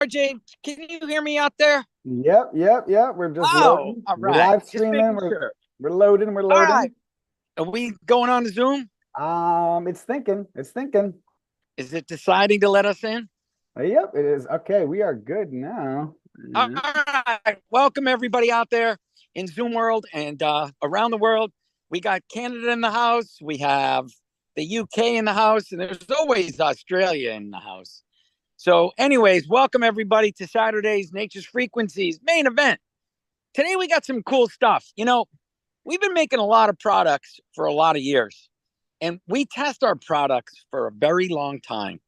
RJ, can you hear me out there? Yep. We're just Oh, loading. all We're right. live Just streaming. making We're sure. we're loading. We're All right. loading. Are we going on to Zoom? It's thinking. It's thinking. Is it deciding to let us in? Yep, it is. Okay, we are good now. All right. Welcome, everybody out there in Zoom world and around the world. We got Canada in the house. We have the UK in the house. And there's always Australia in the house. So, anyways, welcome, everybody, to Saturday's Nature's Frequencies main event. Today, we got some cool stuff. We've been making a lot of products for a lot of years, and we test our products for a very long time,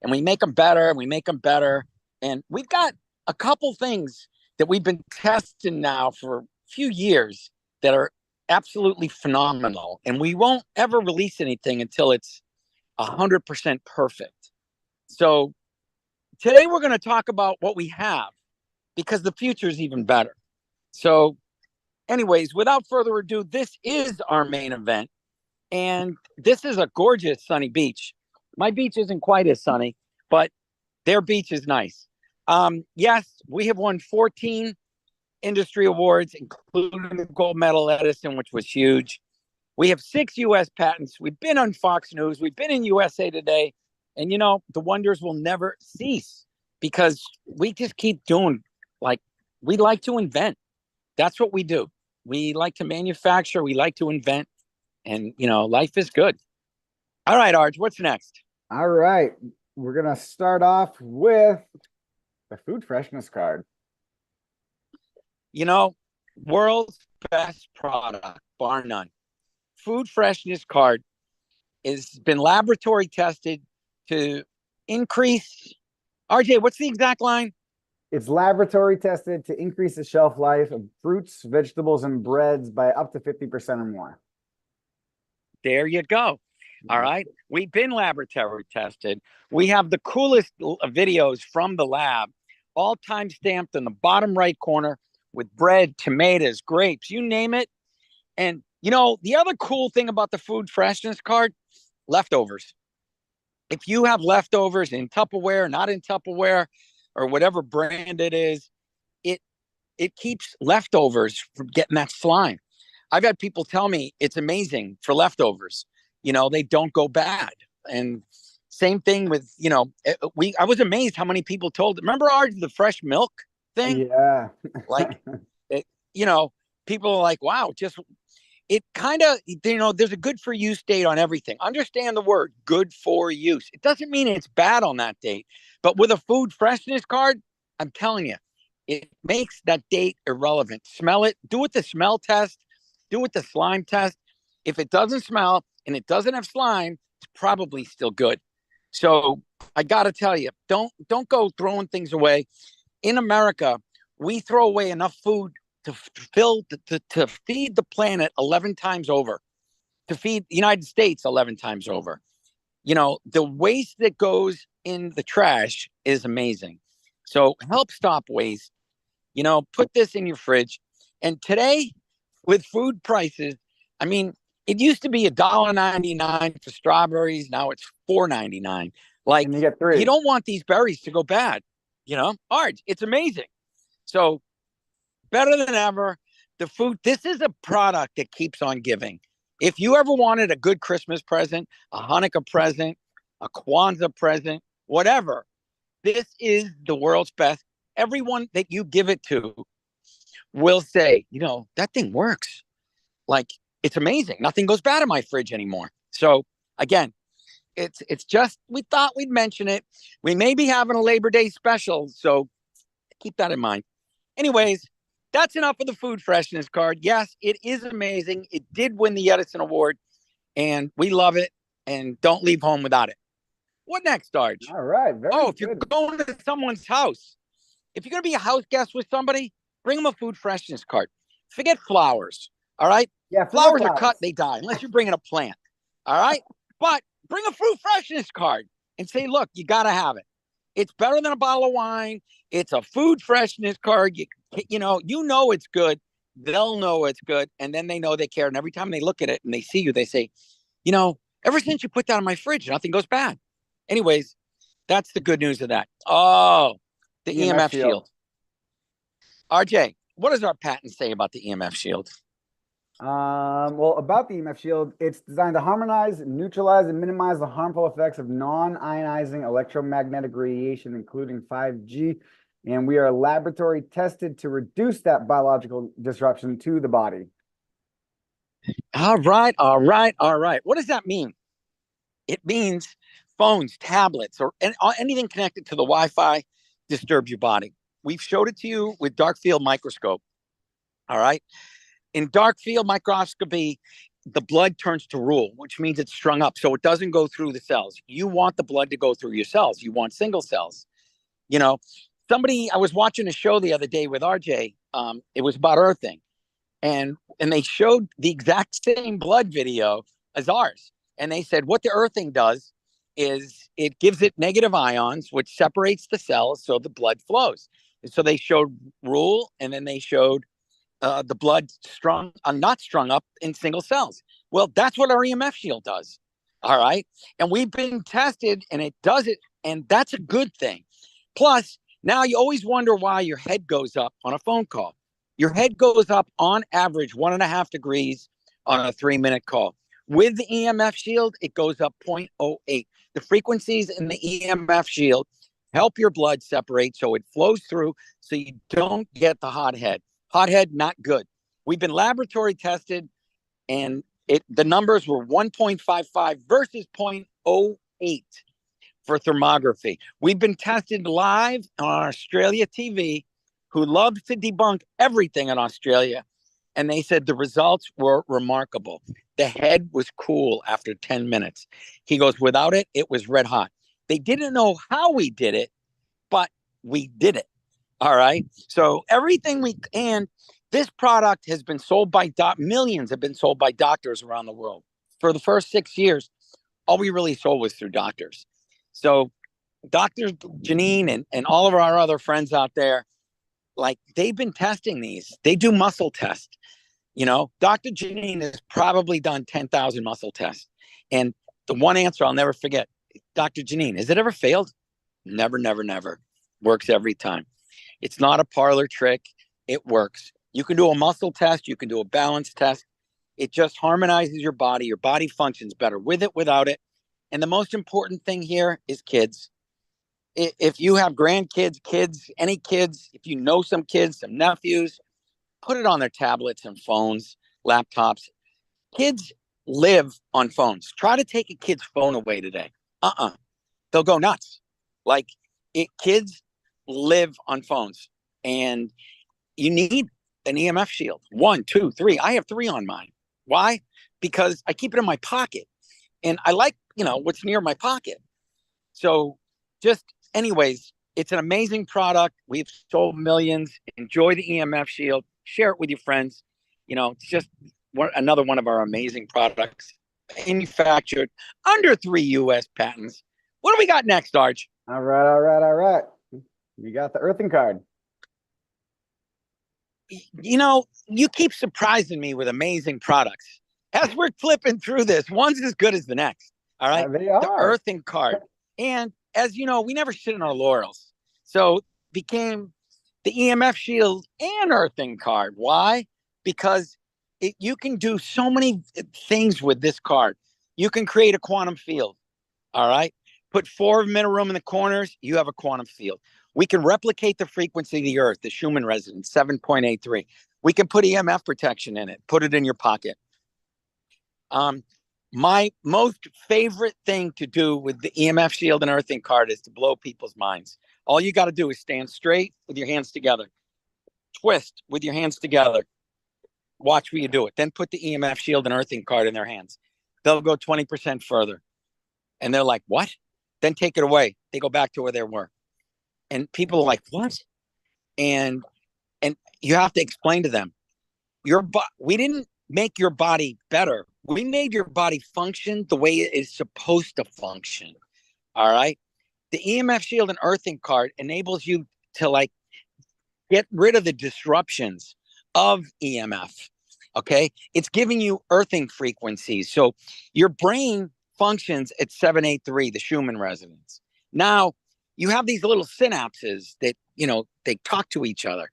and we make them better and we make them better. And we've got a couple things that we've been testing now for a few years that are absolutely phenomenal. And we won't ever release anything until it's 100% perfect. So today we're going to talk about what we have because the future is even better. So anyways, without further ado, this is our main event. And this is a gorgeous sunny beach. My beach isn't quite as sunny, but their beach is nice. Yes, we have won 14 industry awards, including the gold medal at Edison, which was huge. We have 6 U.S. patents. We've been on Fox News. We've been in USA Today. And, the wonders will never cease because we just keep doing, like, we like to invent. That's what we do. We like to manufacture. We like to invent. And, life is good. All right, Arj, what's next? All right, we're gonna start off with the food freshness card. You know, World's best product, bar none. Food Freshness Card has been laboratory tested to increase. RJ, what's the exact line? It's laboratory tested to increase the shelf life of fruits, vegetables, and breads by up to 50% or more. There you go. All right. We've been laboratory tested. We have the coolest videos from the lab, all time stamped in the bottom right corner with bread, tomatoes, grapes, you name it. And, the other cool thing about the food freshness card, leftovers. If you have leftovers in Tupperware, not in Tupperware, or whatever brand it is, it it keeps leftovers from getting that slime. I've had people tell me it's amazing for leftovers. They don't go bad. And same thing with, I was amazed how many people told. Remember the fresh milk thing? Yeah. Like, it, you know, people are like, wow, just it kind of, there's a good for use date on everything. Understand the word good for use. It doesn't mean it's bad on that date. But with a food freshness card, I'm telling you, it makes that date irrelevant. Smell it, do it the smell test, do it the slime test. If it doesn't smell and it doesn't have slime, it's probably still good. So I got to tell you, don't go throwing things away. In America, we throw away enough food to to feed the planet 11 times over, to feed the United States 11 times over. The waste that goes in the trash is amazing. So help stop waste. Put this in your fridge. And today, with food prices, I mean, it used to be $1.99 for strawberries. Now it's $4.99. Like, And you get you three. don't want these berries to go bad. Art, it's amazing. So better than ever. The food, this is a product that keeps on giving. If you ever wanted a good Christmas present, a Hanukkah present, a Kwanzaa present, whatever, this is the world's best. Everyone that you give it to will say, that thing works. Like, it's amazing. Nothing goes bad in my fridge anymore. So again, it's just, we thought we'd mention it. We may be having a Labor Day special, so keep that in mind. Anyways, that's enough of the food freshness card. Yes, it is amazing. It did win the Edison Award, and we love it. And don't leave home without it. What next, Arch? All right, very Oh, if you're good. going to someone's house, if you're going to be a house guest with somebody, bring them a food freshness card. Forget flowers. All right. Yeah, forget Flowers are cut, flowers. they die, unless you're bringing a plant. All right. But bring a fruit freshness card and say, look, you got to have it. It's better than a bottle of wine. It's a food freshness card. You know it's good. They'll know it's good. And then they know they care. And every time they look at it and they see you, they say, ever since you put that in my fridge, nothing goes bad. Anyways, that's the good news of that. Oh, The EMF EMF Shield. Shield. RJ, what does our patent say about the EMF Shield? Well, about the EMF Shield, it's designed to harmonize, neutralize, and minimize the harmful effects of non-ionizing electromagnetic radiation, including 5G. And we are laboratory tested to reduce that biological disruption to the body. All right, all right, all right. What does that mean? It means phones, tablets, or anything connected to the Wi-Fi disturbs your body. We've showed it to you with dark field microscope. All right. In dark field microscopy, the blood turns to rule, which means it's strung up. So it doesn't go through the cells. You want the blood to go through your cells. You want single cells. You know, I was watching a show the other day with RJ. It was about earthing. And they showed the exact same blood video as ours. And they said what the earthing does is it gives it negative ions, which separates the cells so the blood flows. And so they showed rule, and then they showed the blood not strung up in single cells. Well, that's what our EMF Shield does. All right. And we've been tested, and it does it. And that's a good thing. Plus, now you always wonder why your head goes up on a phone call. Your head goes up on average 1.5 degrees on a 3-minute call. With the EMF Shield, it goes up 0.08. The frequencies in the EMF Shield help your blood separate so it flows through so you don't get the hot head. Hot head, not good. We've been laboratory tested, and the numbers were 1.55 versus 0.08 for thermography. We've been tested live on Australia TV, who loves to debunk everything in Australia, and they said the results were remarkable. The head was cool after 10 minutes. He goes, without it, it was red hot. They didn't know how we did it, but we did it. All right. So and this product has been sold by millions have been sold by doctors around the world. For the first 6 years, all we really sold was through doctors. So Dr. Janine and all of our other friends out there, like, they've been testing these. They do muscle tests. You know, Dr. Janine has probably done 10,000 muscle tests. And the one answer I'll never forget, Dr. Janine, has it ever failed? Never, never, never. Works every time. It's not a parlor trick. It works. You can do a muscle test. You can do a balance test. It just harmonizes your body. Your body functions better with it, without it. And the most important thing here is kids. If you have grandkids, kids, any kids, if you know some kids, some nephews, put it on their tablets and phones, laptops. Kids live on phones. Try to take a kid's phone away today. They'll go nuts. Like, kids live on phones, and you need an EMF Shield. 1, 2, 3. I have 3 on mine. Why? Because I keep it in my pocket, and I like, what's near my pocket. So anyways, it's an amazing product. We've sold millions. Enjoy the EMF Shield. Share it with your friends. It's just another one of our amazing products, manufactured under 3 U.S. patents. What do we got next, Arch? All right. You got the earthing card. You keep surprising me with amazing products. As we're flipping through this, one's as good as the next. All right. They are. The earthing card. And as you know, we never sit on our laurels. So became the EMF Shield and earthing card. Why? Because you can do so many things with this card. You can create a quantum field. All right. Put 4 of them in a room in the corners. You have a quantum field. We can replicate the frequency of the earth, the Schumann resonance, 7.83. We can put EMF protection in it. Put it in your pocket. My most favorite thing to do with the EMF Shield and earthing card is to blow people's minds. All you got to do is stand straight with your hands together. Twist with your hands together. Watch where you do it. Then put the EMF Shield and earthing card in their hands. They'll go 20% further. And they're like, what? Then take it away. They go back to where they were. And people are like, what? And you have to explain to them, we didn't make your body better. We made your body function the way it is supposed to function. All right. The EMF Shield and earthing card enables you to get rid of the disruptions of EMF. Okay. It's giving you earthing frequencies. So your brain functions at 783, the Schumann resonance. Now, you have these little synapses that, they talk to each other.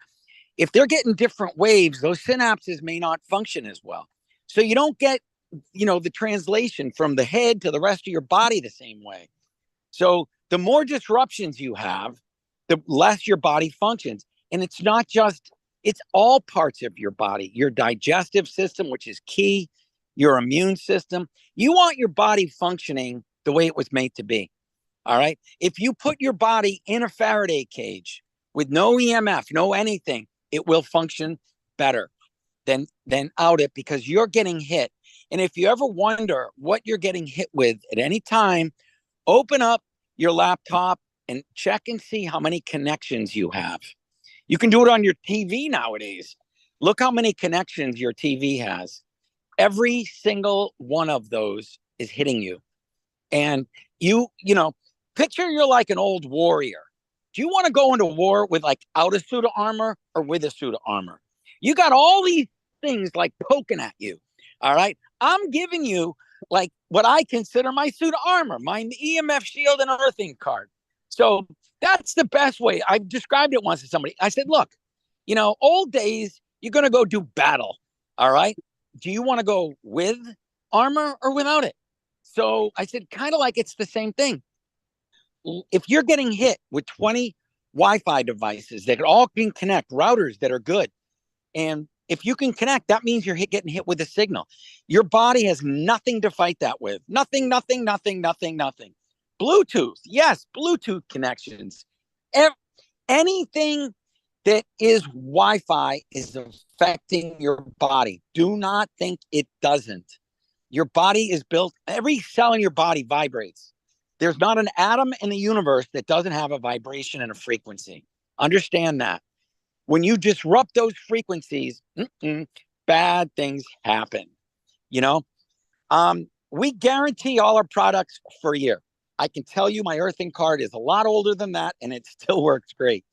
If they're getting different waves, those synapses may not function as well. So you don't get, the translation from the head to the rest of your body the same way. So the more disruptions you have, the less your body functions. And it's not just, it's all parts of your body, your digestive system, which is key, your immune system. You want your body functioning the way it was made to be. All right. If you put your body in a Faraday cage with no EMF, no anything, it will function better than out it, because you're getting hit. And if you ever wonder what you're getting hit with at any time, open up your laptop and check and see how many connections you have. You can do it on your TV nowadays. Look how many connections your TV has. Every single one of those is hitting you. And picture you're like an old warrior. Do you want to go into war with like out a suit of armor or with a suit of armor? You got all these things like poking at you. All right. I'm giving you like what I consider my suit of armor, my EMF shield and earthing card. So that's the best way. I described it once to somebody. I said, look, old days, you're going to go do battle. All right. Do you want to go with armor or without it? So I said, kind of like it's the same thing. If you're getting hit with 20 Wi-Fi devices that all can connect, routers that are good, and if you can connect, that means you're getting hit with a signal. Your body has nothing to fight that with. Nothing. Bluetooth. Yes, Bluetooth connections. Anything that is Wi-Fi is affecting your body. Do not think it doesn't. Your body is built, every cell in your body vibrates. There's not an atom in the universe that doesn't have a vibration and a frequency. Understand that. When you disrupt those frequencies, bad things happen. We guarantee all our products for a year. I can tell you my earthing card is a lot older than that, and it still works great.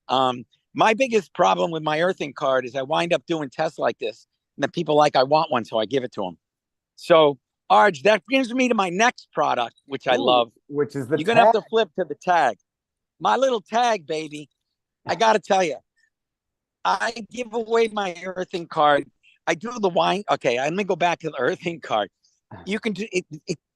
My biggest problem with my earthing card is I wind up doing tests like this, and then people I want one, so I give it to them. So, Arj, that brings me to my next product, which I love. Which is the You're going to have to flip to the tag. My little tag, baby. I got to tell you, I give away my earthing card. I do the wine. Okay, let me go back to the earthing card. You can do it.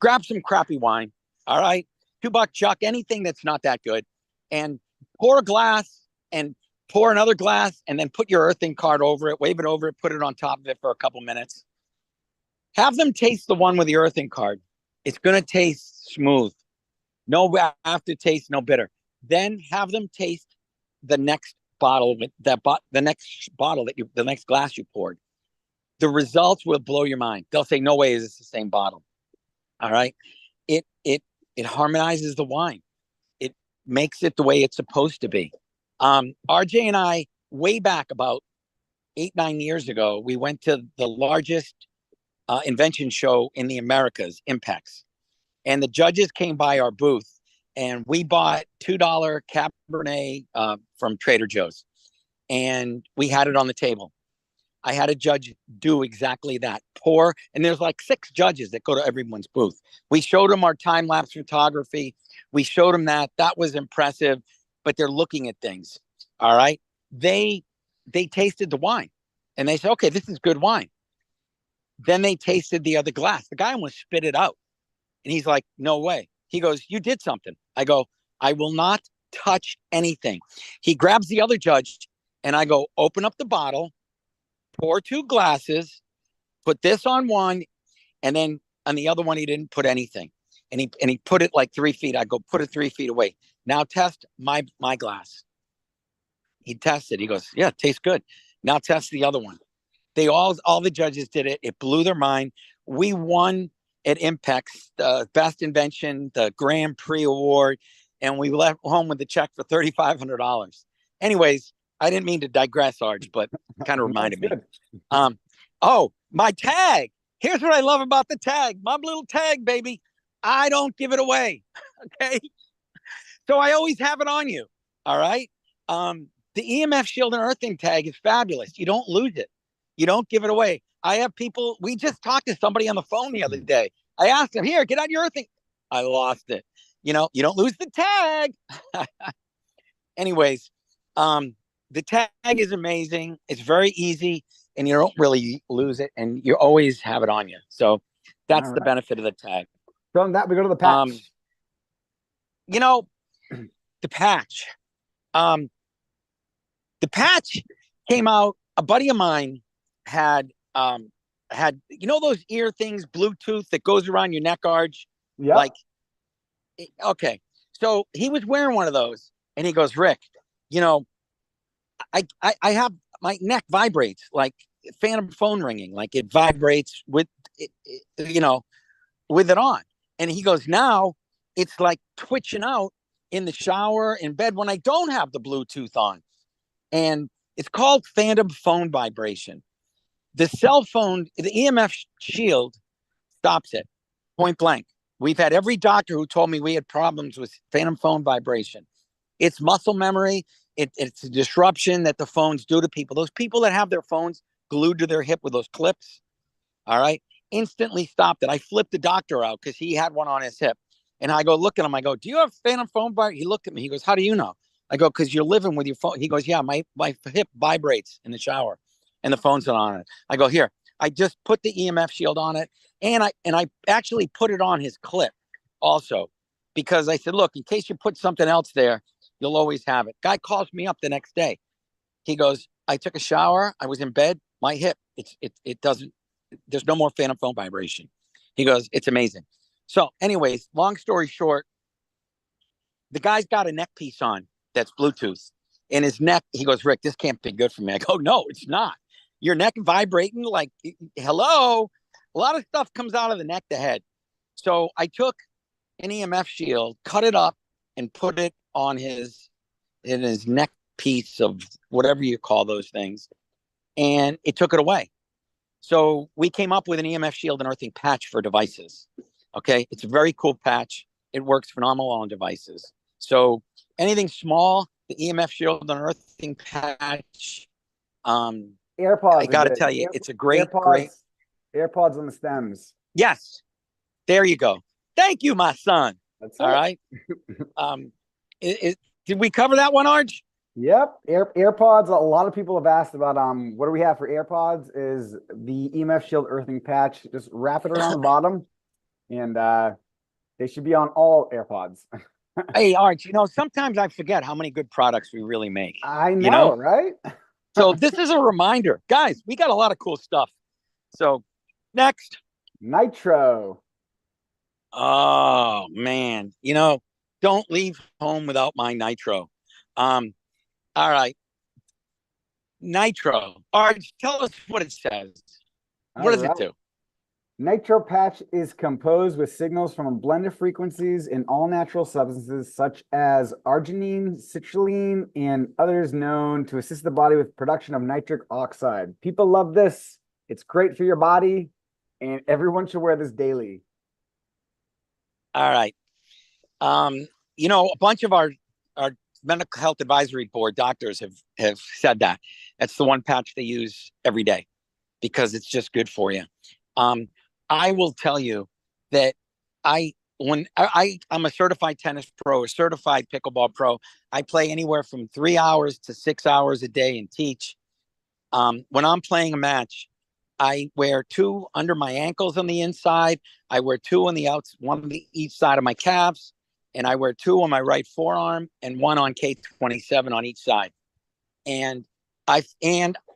Grab some crappy wine. All right, $2 chuck, anything that's not that good, and pour a glass and pour another glass, and then put your earthing card over it, wave it over it, put it on top of it for a couple minutes. Have them taste the one with the earthing card. It's going to taste smooth. No aftertaste, no bitter. Then have them taste the next bottle with the next glass you poured. The results will blow your mind. They'll say, "No way, is this the same bottle?" All right. It harmonizes the wine. It makes it the way it's supposed to be. RJ and I, way back about 8-9 years ago, we went to the largest invention show in the Americas, Impex, and the judges came by our booth, and we bought $2 Cabernet from Trader Joe's, and we had it on the table. I had a judge do exactly that. Pour, and there's like 6 judges that go to everyone's booth. We showed them our time-lapse photography. We showed them that. That was impressive, but they're looking at things. All right. They tasted the wine, and they said, "Okay, this is good wine." Then they tasted the other glass. The guy almost spit it out. And he's like, "No way." He goes, "You did something." I go, "I will not touch anything." He grabs the other judge, and I go, "Open up the bottle, pour 2 glasses, put this on one, and then on the other one, he didn't put anything." And he put it like 3 feet. I go, "Put it 3 feet away. Now test my glass." He tested. He goes, "Yeah, it tastes good." Now test the other one. All the judges did it. It blew their mind. We won at Impex, the best invention, the Grand Prix award, and we left home with the check for $3,500. Anyways, I didn't mean to digress, Arj, but it kind of reminded me. My tag. Here's what I love about the tag. My little tag, baby. I don't give it away. Okay. So I always have it on you. All right. The EMF Shield and earthing tag is fabulous. You don't lose it. You don't give it away. I have people, we just talked to somebody on the phone the other day. I asked him, "Here, get out your earthing." I lost it. You don't lose the tag. Anyways, the tag is amazing. It's very easy, and you don't really lose it, and you always have it on you. So that's the benefit of the tag. From that, we go to the patch. The patch. The patch came out. A buddy of mine had those ear things, Bluetooth that goes around your neck arch. Yeah. Like, okay. So he was wearing one of those, and he goes, Rick, I have my neck vibrates like phantom phone ringing, like it vibrates with it, with it on. And he goes, now it's like twitching out in the shower, in bed when I don't have the Bluetooth on. And it's called phantom phone vibration. The cell phone, the EMF Shield stops it point blank. We've had every doctor who told me we had problems with phantom phone vibration. It's muscle memory. It's a disruption that the phones do to people. Those people that have their phones glued to their hip with those clips, all right, instantly stopped it. I flipped the doctor out because he had one on his hip. And I go, look at him. I go, do you have phantom phone vibration? He looked at me. He goes, how do you know? I go, because you're living with your phone. He goes, yeah, my hip vibrates in the shower and the phone's not on it. I go, here, I just put the EMF Shield on it. And I actually put it on his clip also, because I said, look, in case you put something else there, you'll always have it. Guy calls me up the next day. He goes, I took a shower. I was in bed. My hip, it doesn't, there's no more phantom phone vibration. He goes, it's amazing. So anyways, long story short, the guy's got a neck piece on that's Bluetooth. In his neck, he goes, Rick, this can't be good for me. I go, no, it's not. Your neck vibrating like, hello. A lot of stuff comes out of the neck to head. So I took an EMF Shield, cut it up, and put it on in his neck piece of whatever you call those things, and it took it away. So we came up with an EMF Shield and earthing patch for devices. Okay, it's a very cool patch. It works phenomenal on devices. So anything small, the EMF Shield and earthing patch. AirPods. I got to tell you, it's a great AirPods on the stems. Yes, there you go. Thank you, my son. That's all right. Did we cover that one, Arj? Yep. AirPods. A lot of people have asked about what do we have for AirPods? Is the EMF Shield earthing patch. Just wrap it around the bottom, and they should be on all AirPods. Hey, Arj, sometimes I forget how many good products we really make. I know, right? So this is a reminder. Guys, we got a lot of cool stuff. So next. Nitro. Oh, man. Don't leave home without my Nitro. All right. Nitro. Arj, tell us what it says. What does it do? Nitro patch is composed with signals from a blend of frequencies in all natural substances such as arginine, citrulline, and others known to assist the body with production of nitric oxide. People love this. It's great for your body, and everyone should wear this daily. All right. A bunch of our medical health advisory board doctors have said that. That's the one patch they use every day because it's just good for you. I will tell you that I'm a certified tennis pro, a certified pickleball pro. I play anywhere from 3 hours to 6 hours a day and teach. When I'm playing a match, I wear 2 under my ankles on the inside. I wear 2 on the outs, 1 on each side of my calves, and I wear 2 on my right forearm and 1 on K27 on each side. And I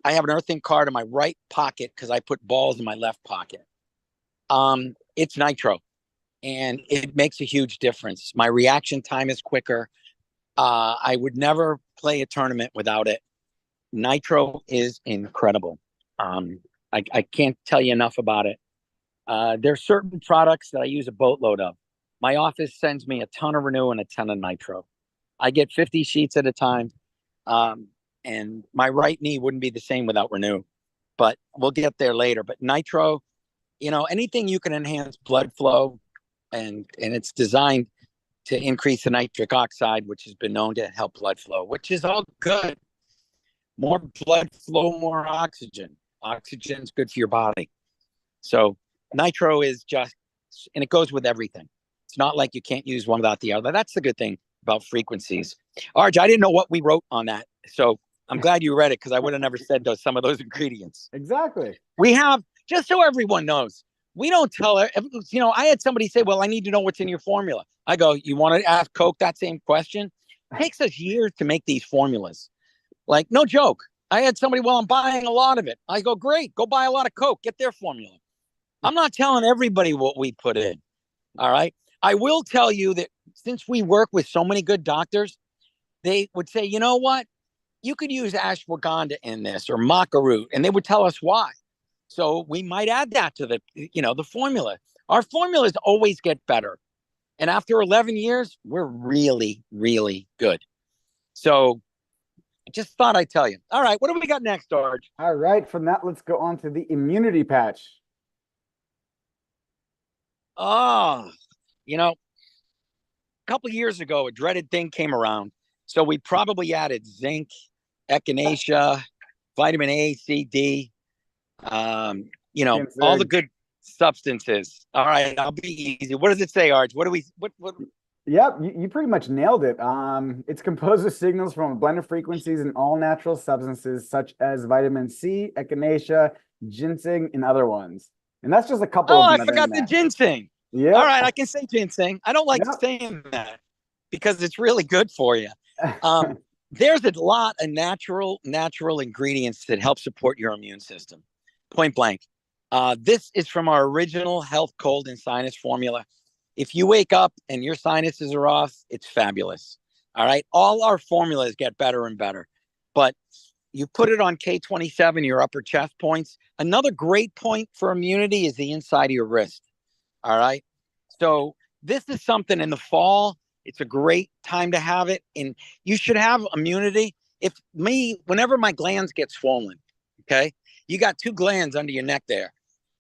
have an earthing card in my right pocket because I put balls in my left pocket. It's Nitro, and it makes a huge difference. My reaction time is quicker. I would never play a tournament without it. Nitro is incredible. I can't tell you enough about it. There's certain products that I use a boatload of. My office sends me a ton of Renew and a ton of Nitro. I get 50 sheets at a time. And my right knee wouldn't be the same without Renew, but we'll get there later. But Nitro, anything you can enhance blood flow, and it's designed to increase the nitric oxide, which has been known to help blood flow, which is all good. More blood flow, more oxygen. Oxygen is good for your body. So Nitro is just, and it goes with everything. It's not like you can't use one without the other. That's the good thing about frequencies. Arj, I didn't know what we wrote on that. So I'm glad you read it because I would have never said some of those ingredients. Exactly. We have, just so everyone knows, we don't tell her, I had somebody say, well, I need to know what's in your formula. I go, you want to ask Coke that same question? It takes us years to make these formulas. Like, no joke. I had somebody, well, I'm buying a lot of it. I go, great, go buy a lot of Coke, get their formula. I'm not telling everybody what we put in. All right. I will tell you that since we work with so many good doctors, they would say, you know what? You could use ashwagandha in this or maca root, and they would tell us why. So we might add that to the formula. Our formulas always get better. And after 11 years, we're really, really good. So I just thought I'd tell you. All right. What do we got next, Arj? All right. From that, let's go on to the immunity patch. Oh, a couple of years ago, a dreaded thing came around. So we probably added zinc, echinacea, vitamin A, C, D, all the good substances. All right, I'll be easy. What does it say, Arj? What? Yep, you pretty much nailed it. It's composed of signals from a blend of frequencies and all natural substances such as vitamin C, echinacea, ginseng, and other ones. And that's just a couple Oh, of them I that are in forgot the that. ginseng. Yep. All right, I can say ginseng. I don't like Yep. saying that because it's really good for you. There's a lot of natural ingredients that help support your immune system. Point blank. This is from our original health, cold, and sinus formula. If you wake up and your sinuses are off, it's fabulous. All right. All our formulas get better and better. But you put it on K27, your upper chest points. Another great point for immunity is the inside of your wrist. All right. So this is something in the fall. It's a great time to have it. And you should have immunity. Whenever my glands get swollen, okay, you got two glands under your neck there.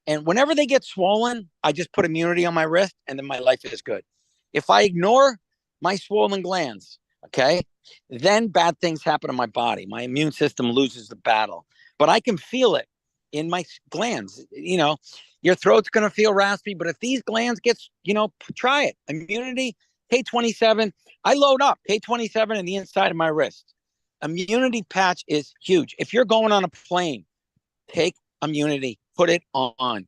And whenever they get swollen, I just put immunity on my wrist and then my life is good. If I ignore my swollen glands, okay, then bad things happen to my body. My immune system loses the battle, but I can feel it in my glands. Your throat's going to feel raspy, but if these glands get, try it. Immunity, K27. I load up K27 in the inside of my wrist. Immunity patch is huge. If you're going on a plane, take immunity, put it on.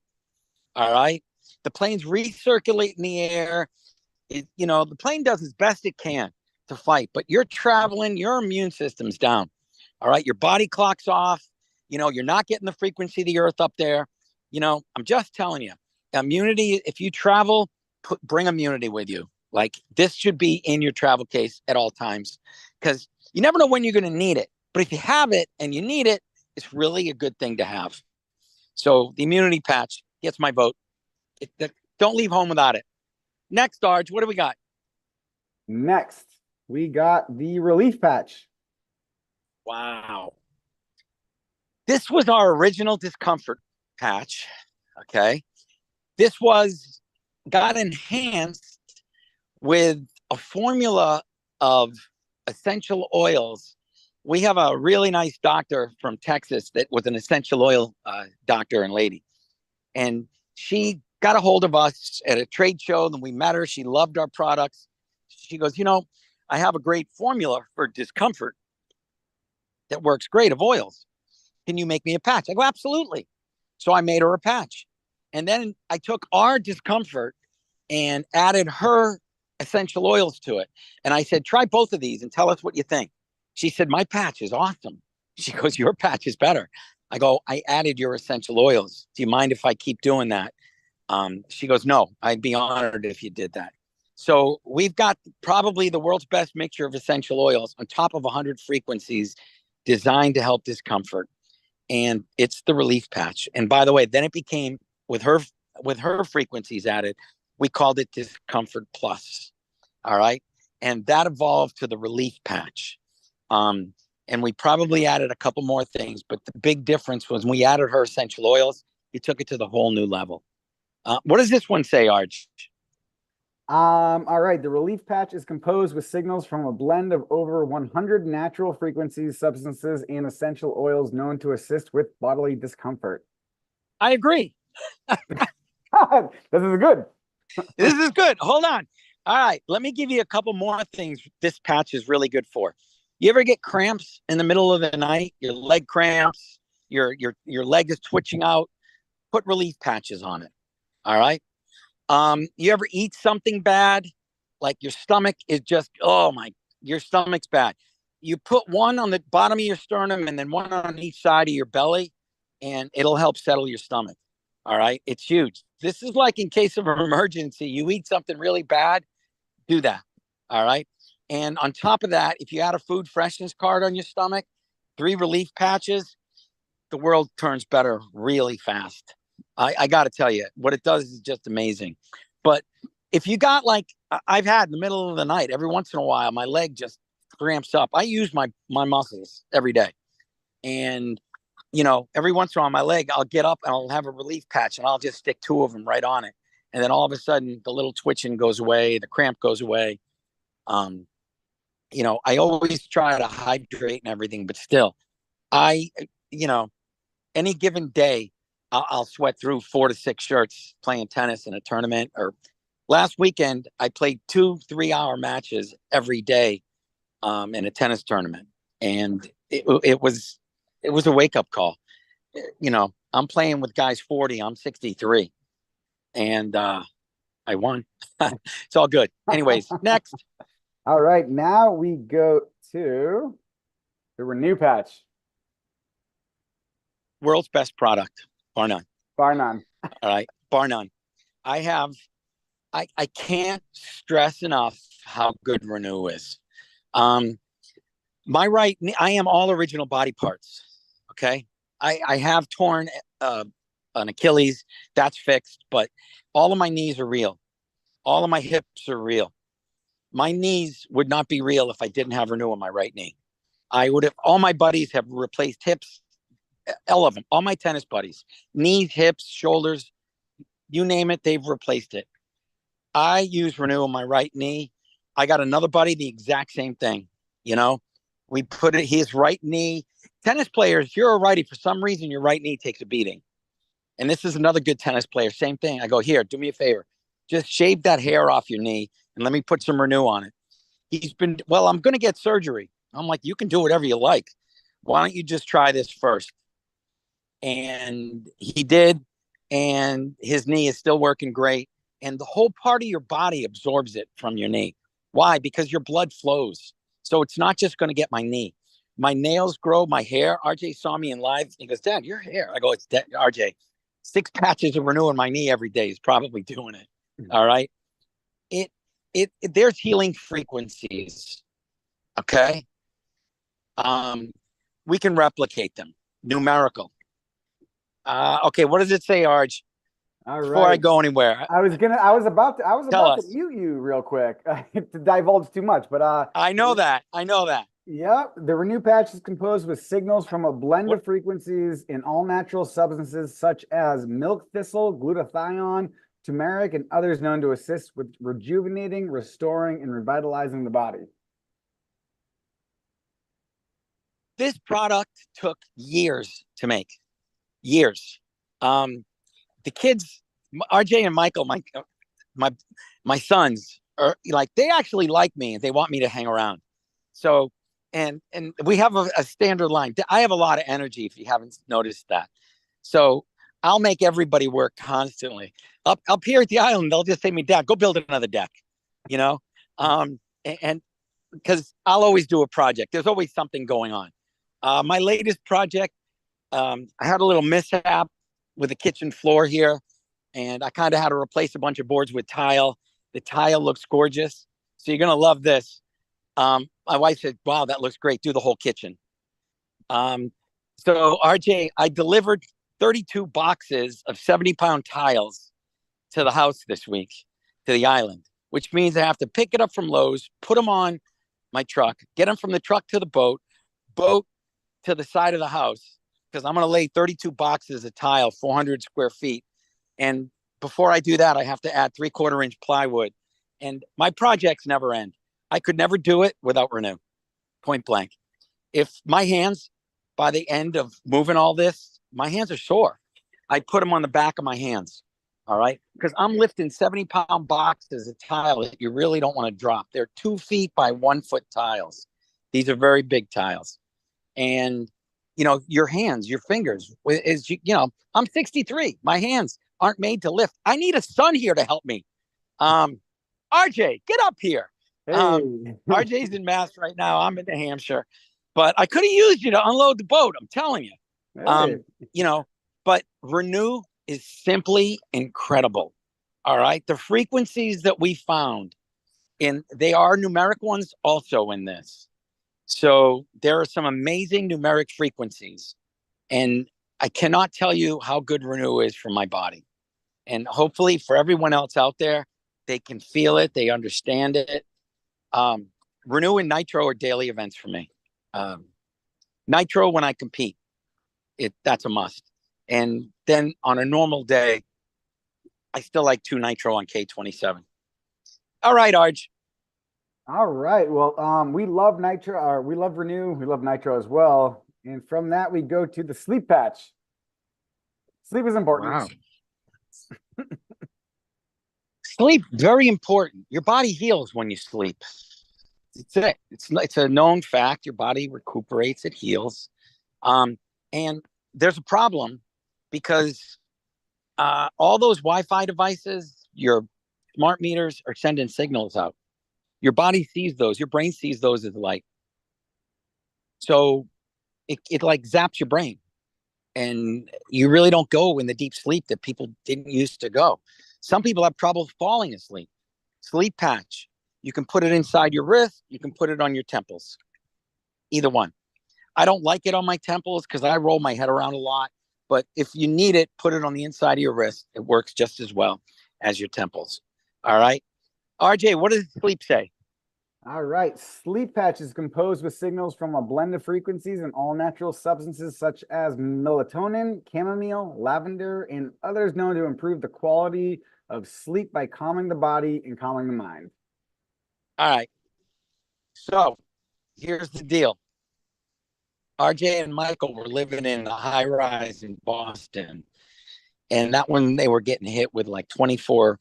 All right. The plane's recirculating the air. The plane does as best it can to fight, but you're traveling, your immune system's down. All right. Your body clock's off. You're not getting the frequency of the earth up there. I'm just telling you, immunity, if you travel, bring immunity with you. Like this should be in your travel case at all times because you never know when you're going to need it. But if you have it and you need it, it's really a good thing to have. So the immunity patch gets my vote. Don't leave home without it. Next, Arj, what do we got? Next, we got the relief patch. Wow. This was our original discomfort patch. Okay. This got enhanced with a formula of essential oils. We have a really nice doctor from Texas that was an essential oil doctor and lady. And she got a hold of us at a trade show and we met her. She loved our products. She goes, I have a great formula for discomfort that works great of oils. Can you make me a patch? I go, absolutely. So I made her a patch. And then I took our discomfort and added her essential oils to it. And I said, try both of these and tell us what you think. She said, my patch is awesome. She goes, your patch is better. I go, I added your essential oils. Do you mind if I keep doing that? She goes, no, I'd be honored if you did that. So we've got probably the world's best mixture of essential oils on top of 100 frequencies designed to help discomfort. And it's the relief patch. And by the way, then it became with her frequencies added, we called it Discomfort Plus. All right. And that evolved to the relief patch. And we probably added a couple more things, but the big difference was when we added her essential oils, we took it to the whole new level. What does this one say, Arj? All right. The relief patch is composed with signals from a blend of over 100 natural frequencies, substances, and essential oils known to assist with bodily discomfort. I agree. This is good. This is good. Hold on. All right, let me give you a couple more things this patch is really good for. You ever get cramps in the middle of the night? Your leg cramps, your leg is twitching out. Put relief patches on it. All right. You ever eat something bad, like your stomach is just, oh my, your stomach's bad. You put one on the bottom of your sternum and then one on each side of your belly, and it'll help settle your stomach. All right. It's huge. This is like in case of an emergency, you eat something really bad, do that. All right. And on top of that, if you add a food freshness card on your stomach, 3 relief patches, the world turns better really fast. I got to tell you, what it does is just amazing. But if you got like I've had in the middle of the night, every once in a while, my leg just cramps up. I use my muscles every day, and every once in a while, my leg, I'll get up and I'll have a relief patch, and I'll just stick 2 of them right on it, and then all of a sudden, the little twitching goes away, the cramp goes away. Um, I always try to hydrate and everything, but still, I, you know, any given day, I'll sweat through 4 to 6 shirts playing tennis in a tournament. Or last weekend, I played 2 3-hour matches every day in a tennis tournament, and it was a wake up call. I'm playing with guys 40. I'm 63, and I won. It's all good. Anyways, next. All right, now we go to the Renew patch. World's best product, bar none. Bar none. All right, bar none. I can't stress enough how good Renew is. My right knee, I am all original body parts. Okay. I have torn an Achilles, that's fixed, but all of my knees are real. All of my hips are real. My knees would not be real if I didn't have Renew on my right knee. All my buddies have replaced hips, all of them, all my tennis buddies, knees, hips, shoulders, you name it, they've replaced it. I use Renew on my right knee. I got another buddy, the exact same thing. We put it, his right knee. Tennis players, you're a righty. For some reason, your right knee takes a beating. And this is another good tennis player. Same thing. I go, here, do me a favor. Just shave that hair off your knee and let me put some Renew on it. I'm going to get surgery. I'm like, you can do whatever you like. Why don't you just try this first? And he did. And his knee is still working great. And the whole part of your body absorbs it from your knee. Why? Because your blood flows. So it's not just going to get my knee. My nails grow, my hair. RJ saw me in live. He goes, Dad, your hair. I go, it's RJ. 6 patches of Renew on my knee every day is probably doing it. All right. There's healing frequencies. Okay. We can replicate them. Numerical. Okay. What does it say, Arj? All Before I go anywhere. I was about to mute you real quick to divulge too much, but I know that. Yeah, the Renew patch is composed with signals from a blend of frequencies in all natural substances such as milk thistle, glutathione, turmeric, and others known to assist with rejuvenating, restoring, and revitalizing the body. This product took years to make. Years. The kids, RJ and Michael, my sons, are like, they actually like me and they want me to hang around. So, and we have a standard line. I have a lot of energy, if you haven't noticed that. So I'll make everybody work constantly. Up here at the island, they'll just say to me, Dad, go build another deck, and because I'll always do a project. There's always something going on. My latest project, I had a little mishap with the kitchen floor here, and I kind of had to replace a bunch of boards with tile. The tile looks gorgeous. So you're going to love this. My wife said, wow, that looks great. Do the whole kitchen. So RJ, I delivered 32 boxes of 70-pound tiles to the house this week, to the island, which means I have to pick it up from Lowe's, put them on my truck, get them from the truck to the boat to the side of the house, because I'm going to lay 32 boxes of tile, 400 square feet. And before I do that, I have to add 3/4 inch plywood. And my projects never end. I could never do it without Renew, point blank. If my hands, by the end of moving all this, my hands are sore. I put them on the back of my hands. All right. Because I'm lifting 70-pound boxes of tile that you really don't want to drop. They're 2 feet by 1 foot tiles. These are very big tiles. And, your hands, your fingers, I'm 63. My hands aren't made to lift. I need a son here to help me. RJ, get up here. Hey. RJ's in Mass right now. I'm in New Hampshire. But I could have used you to unload the boat. I'm telling you. Hey. But Renew is simply incredible. All right. The frequencies that we found, and they are numeric ones also in this. So there are some amazing numeric frequencies. And I cannot tell you how good Renew is for my body. And hopefully for everyone else out there, they can feel it. They understand it. Renew and Nitro are daily events for me. Nitro when I compete, that's a must. And then on a normal day, I still like 2 Nitro on K27. All right, Arj. All right. Well, we love Nitro, or we love Renew. We love Nitro as well. And from that, we go to the sleep patch. Sleep is important. Wow. Sleep, very important. Your body heals when you sleep. It's it. It's a known fact. Your body recuperates, it heals. And there's a problem because all those Wi-Fi devices, your smart meters are sending signals out. Your body sees those. Your brain sees those as light. So it like zaps your brain. And you really don't go in the deep sleep that people didn't used to go. Some people have trouble falling asleep. Sleep patch. You can put it inside your wrist. You can put it on your temples. Either one. I don't like it on my temples because I roll my head around a lot. But if you need it, put it on the inside of your wrist. It works just as well as your temples. All right. RJ, what does sleep say? All right. Sleep patch is composed with signals from a blend of frequencies and all natural substances such as melatonin, chamomile, lavender, and others known to improve the quality of sleep by calming the body and calming the mind. All right. So here's the deal. RJ and Michael were living in a high rise in Boston. And that one, they were getting hit with like 24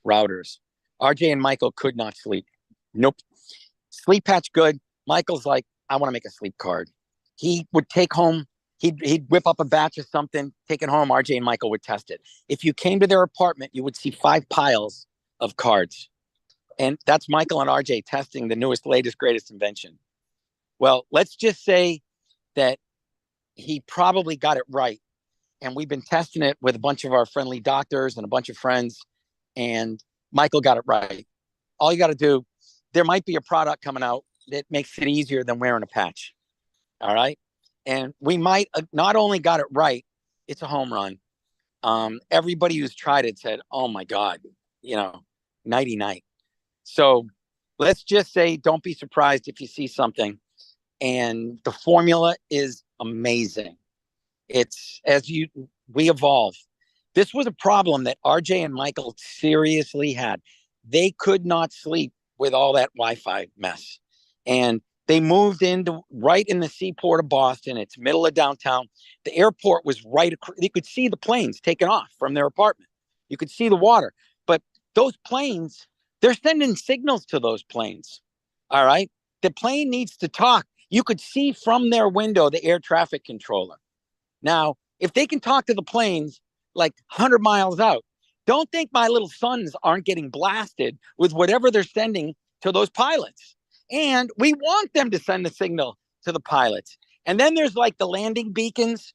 routers. RJ and Michael could not sleep. Nope. Sleep patch good. Michael's like, I want to make a sleep card. He would take home, he'd whip up a batch of something, take it home. RJ and Michael would test it. If you came to their apartment, you would see 5 piles of cards. And that's Michael and RJ testing the newest, latest, greatest invention. Well, let's just say that he probably got it right. And we've been testing it with a bunch of our friendly doctors and a bunch of friends. And Michael got it right. All you got to do, there might be a product coming out that makes it easier than wearing a patch. All right. And we might not only got it right, it's a home run. Everybody who's tried it said, oh my God, nighty night. So let's just say, don't be surprised if you see something. And the formula is amazing. It's we evolve. This was a problem that RJ and Michael seriously had. They could not sleep with all that Wi-Fi mess. And they moved into right in the seaport of Boston. It's middle of downtown. The airport was right across. You could see the planes taking off from their apartment. You could see the water. But those planes, they're sending signals to those planes. All right. The plane needs to talk. You could see from their window the air traffic controller. Now, if they can talk to the planes like 100 miles out, don't think my little sons aren't getting blasted with whatever they're sending to those pilots. And we want them to send the signal to the pilots. And then there's like the landing beacons.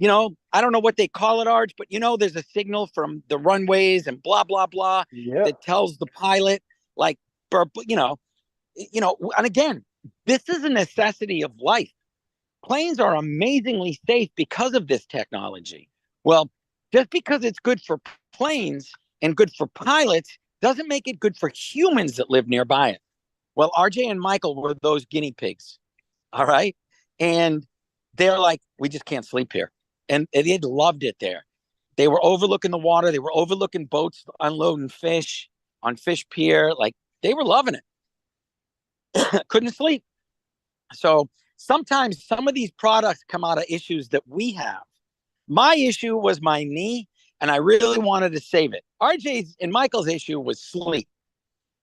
I don't know what they call it, Arj, but there's a signal from the runways and blah, blah, blah that tells the pilot, like, and again, this is a necessity of life. Planes are amazingly safe because of this technology. Well, just because it's good for planes and good for pilots doesn't make it good for humans that live nearby it. Well, RJ and Michael were those guinea pigs. All right. And they're like, we just can't sleep here. And they loved it there. They were overlooking the water. They were overlooking boats unloading fish on Fish Pier. Like, they were loving it. Couldn't sleep. So sometimes some of these products come out of issues that we have. My issue was my knee, and I really wanted to save it. RJ's and Michael's issue was sleep.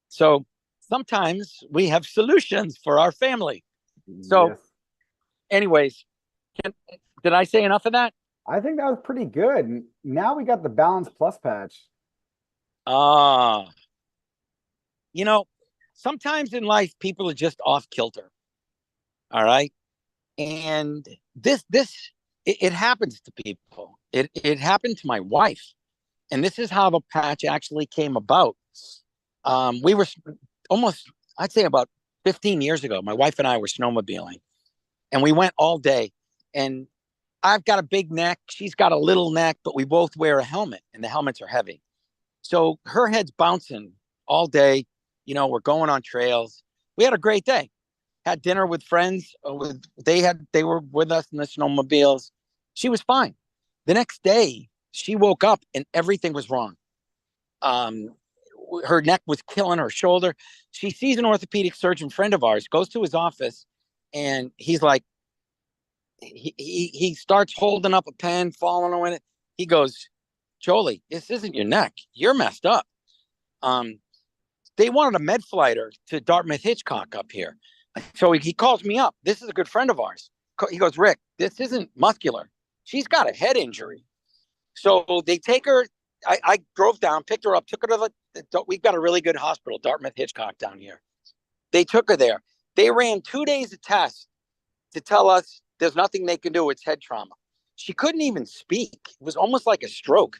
So sometimes we have solutions for our family. So, Yes. anyways, did I say enough of that? I think that was pretty good. Now we got the Balance Plus patch. Ah, you know, sometimes in life people are just off kilter. All right. And it happens to people. It happened to my wife. And this is how the patch actually came about. We were almost, I'd say about 15 years ago, my wife and I were snowmobiling and we went all day. And I've got a big neck. She's got a little neck, but we both wear a helmet and the helmets are heavy. So her head's bouncing all day. You know, we're going on trails. We had a great day. Had dinner with friends. They were with us in the snowmobiles. She was fine. The next day, she woke up and everything was wrong. Um, her neck was killing her shoulder. She sees an orthopedic surgeon friend of ours, goes to his office, and he's like, he starts holding up a pen, following it. He goes, Jolie, this isn't your neck. You're messed up. Um, they wanted a med flighter to Dartmouth Hitchcock up here. So he calls me up. This is a good friend of ours. He goes, Rick, this isn't muscular. She's got a head injury. So they take her. I drove down, picked her up, took her to we've got a really good hospital, Dartmouth Hitchcock down here. They took her there. They ran 2 days of tests to tell us there's nothing they can do. It's head trauma. She couldn't even speak. It was almost like a stroke.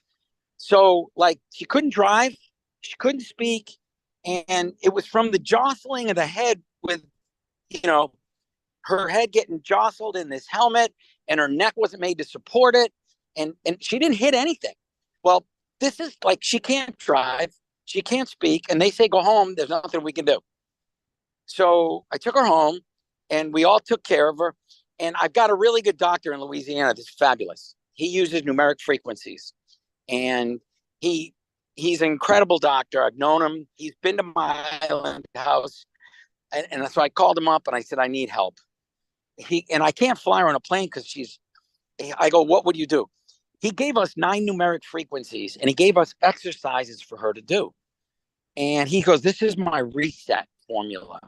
So, like, she couldn't drive. She couldn't speak. And it was from the jostling of the head with, you know, her head getting jostled in this helmet and her neck wasn't made to support it. And she didn't hit anything. Well, this is like, she can't drive. She can't speak. And they say, go home. There's nothing we can do. So I took her home and we all took care of her. And I've got a really good doctor in Louisiana that's fabulous. He uses numeric frequencies. And he's an incredible doctor. I've known him. He's been to my island house. And so I called him up and I said, I need help. And I can't fly her on a plane because I go, what would you do? He gave us 9 numeric frequencies and he gave us exercises for her to do. And he goes, this is my reset formula.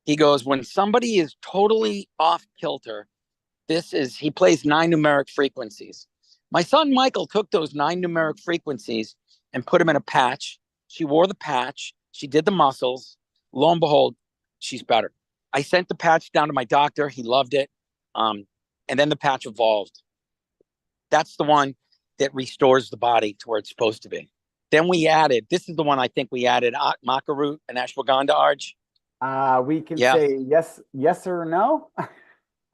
He goes, when somebody is totally off kilter, he plays 9 numeric frequencies. My son Michael took those 9 numeric frequencies and put them in a patch. She wore the patch. She did the muscles. Lo and behold, she's better. I sent the patch down to my doctor. He loved it. And then the patch evolved. That's the one that restores the body to where it's supposed to be. Then this is the one I think we added maca root and ashwagandha, Arj. We can Yeah. say yes or no.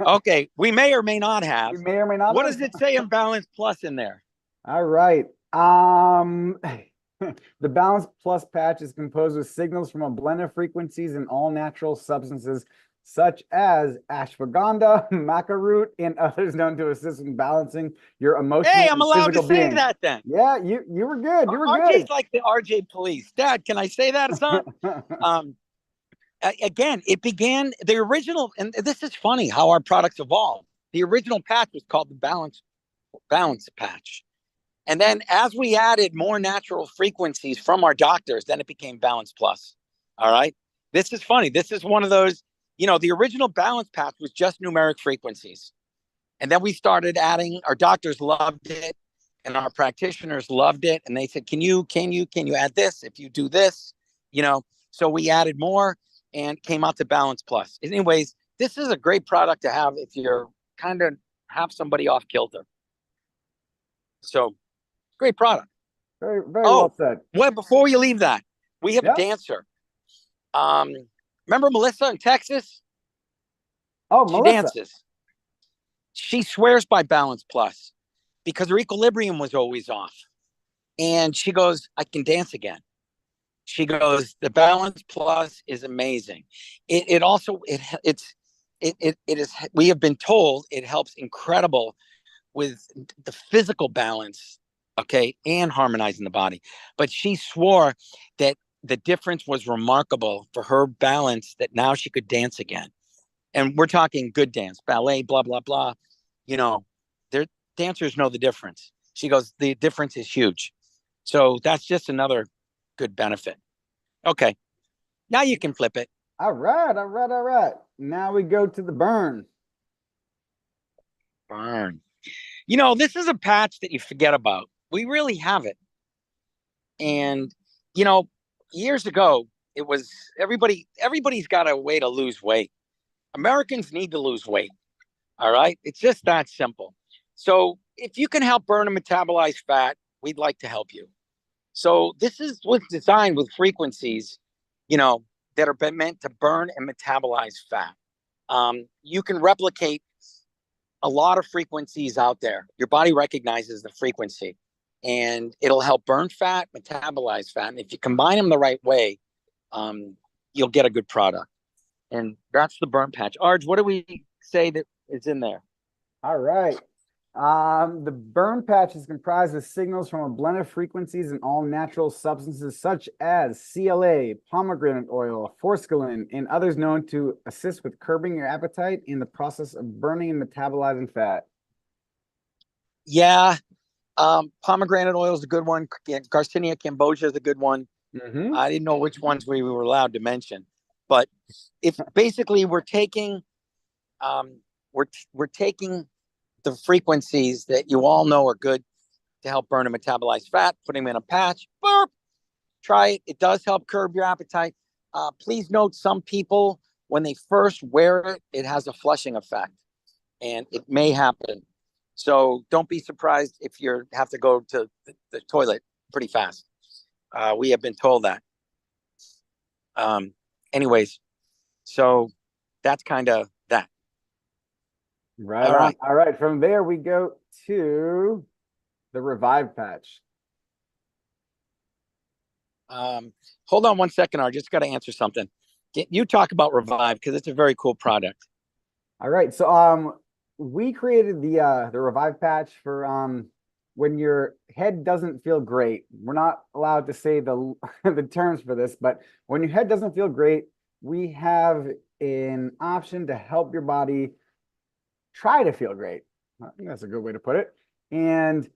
Okay. We may or may not have. We may or may not. What does it say in Balance Plus in there? All right. The Balance Plus patch is composed of signals from a blend of frequencies and all natural substances such as ashwagandha, maca root, and others known to assist in balancing your emotional Hey, I'm and allowed to physical say being. that then. Yeah, you were good. You were RJ's good. like the RJ police. Dad, can I say that, son? Again, it began the original, and this is funny how our products evolved. The original patch was called the Balance patch. And then as we added more natural frequencies from our doctors, then it became Balance Plus. All right. This is funny. This is one of those, the original Balance patch was just numeric frequencies. And then we started adding, our doctors loved it and our practitioners loved it. And they said, can you add this? If you do this, so we added more and came out to Balance Plus. Anyways, this is a great product to have if you're kind of have somebody off kilter. So great product. Very, very well said. Well, before you leave that, we have a dancer. Remember Melissa in Texas? Oh, she Melissa dances. She swears by Balance Plus because her equilibrium was always off. And she goes, I can dance again. She goes, the Balance Plus is amazing. It also, we have been told it helps incredible with the physical balance, okay, and harmonizing the body. But she swore that the difference was remarkable for her balance, that now she could dance again. And we're talking good dance, ballet, blah, blah, blah. Their dancers know the difference. She goes, the difference is huge. So that's just another good benefit. Okay. Now you can flip it. All right, all right, all right. Now we go to the burn. Burn. This is a patch that you forget about. We really have it. And, you know, years ago, it was everybody's got a way to lose weight. Americans need to lose weight. All right. It's just that simple. So if you can help burn and metabolize fat, we'd like to help you. So this is what's designed with frequencies, that are meant to burn and metabolize fat. You can replicate a lot of frequencies out there. Your body recognizes the frequency and it'll help burn fat, metabolize fat. And if you combine them the right way, you'll get a good product. And that's the burn patch. Arj, what do we say that is in there? All right. The burn patch is comprised of signals from a blend of frequencies and all natural substances such as CLA, pomegranate oil, forskolin, and others known to assist with curbing your appetite in the process of burning and metabolizing fat. Yeah, pomegranate oil is a good one. Garcinia cambogia is a good one. Mm-hmm. I didn't know which ones we were allowed to mention, but if basically we're taking the frequencies that you all know are good to help burn and metabolize fat, putting them in a patch. Burp. Try it. It does help curb your appetite. Please note, some people, when they first wear it, it has a flushing effect, and it may happen. So don't be surprised if you have to go to the toilet pretty fast. We have been told that. Anyways, so that's kind of that. Right on. Right. All right. From there, we go to the Revive patch. Hold on one second. I just got to answer something. You talk about Revive because it's a very cool product. All right. So we created the Revive patch for when your head doesn't feel great. We're not allowed to say the the terms for this, but when your head doesn't feel great, we have an option to help your body try to feel great. I think that's a good way to put it. And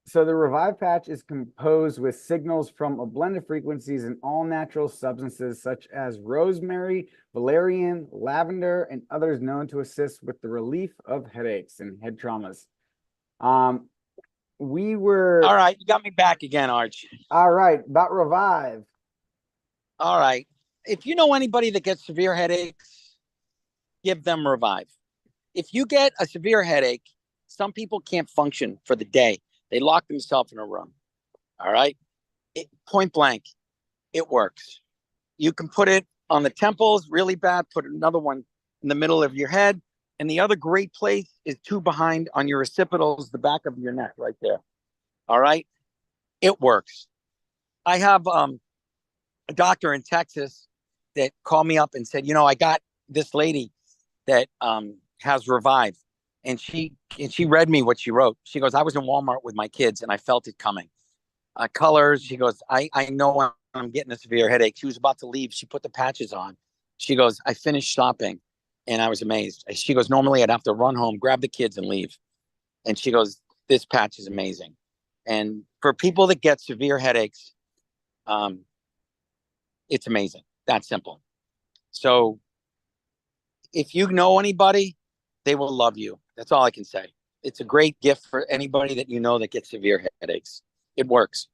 so the Revive patch is composed with signals from a blend of frequencies and all natural substances such as rosemary, valerian, lavender, and others known to assist with the relief of headaches and head traumas. We were all right. You got me back again, Arch. All right, about Revive. All right. If you know anybody that gets severe headaches, give them Revive. If you get a severe headache, some people can't function for the day. They lock themselves in a room. All right. Point blank, it works. You can put it on the temples, really bad. Put another one in the middle of your head. And the other great place is two behind on your occipitals, the back of your neck right there. All right. It works. I have a doctor in Texas that called me up and said, I got this lady that has Revive. And she read me what she wrote. She goes, I was in Walmart with my kids and I felt it coming. Colors. She goes, I know I'm getting a severe headache. She was about to leave. She put the patches on. She goes, I finished shopping and I was amazed. She goes, normally I'd have to run home, grab the kids and leave. And she goes, this patch is amazing. And for people that get severe headaches, it's amazing. That's simple. So if you know anybody, they will love you. That's all I can say. It's a great gift for anybody that you know that gets severe headaches. It works.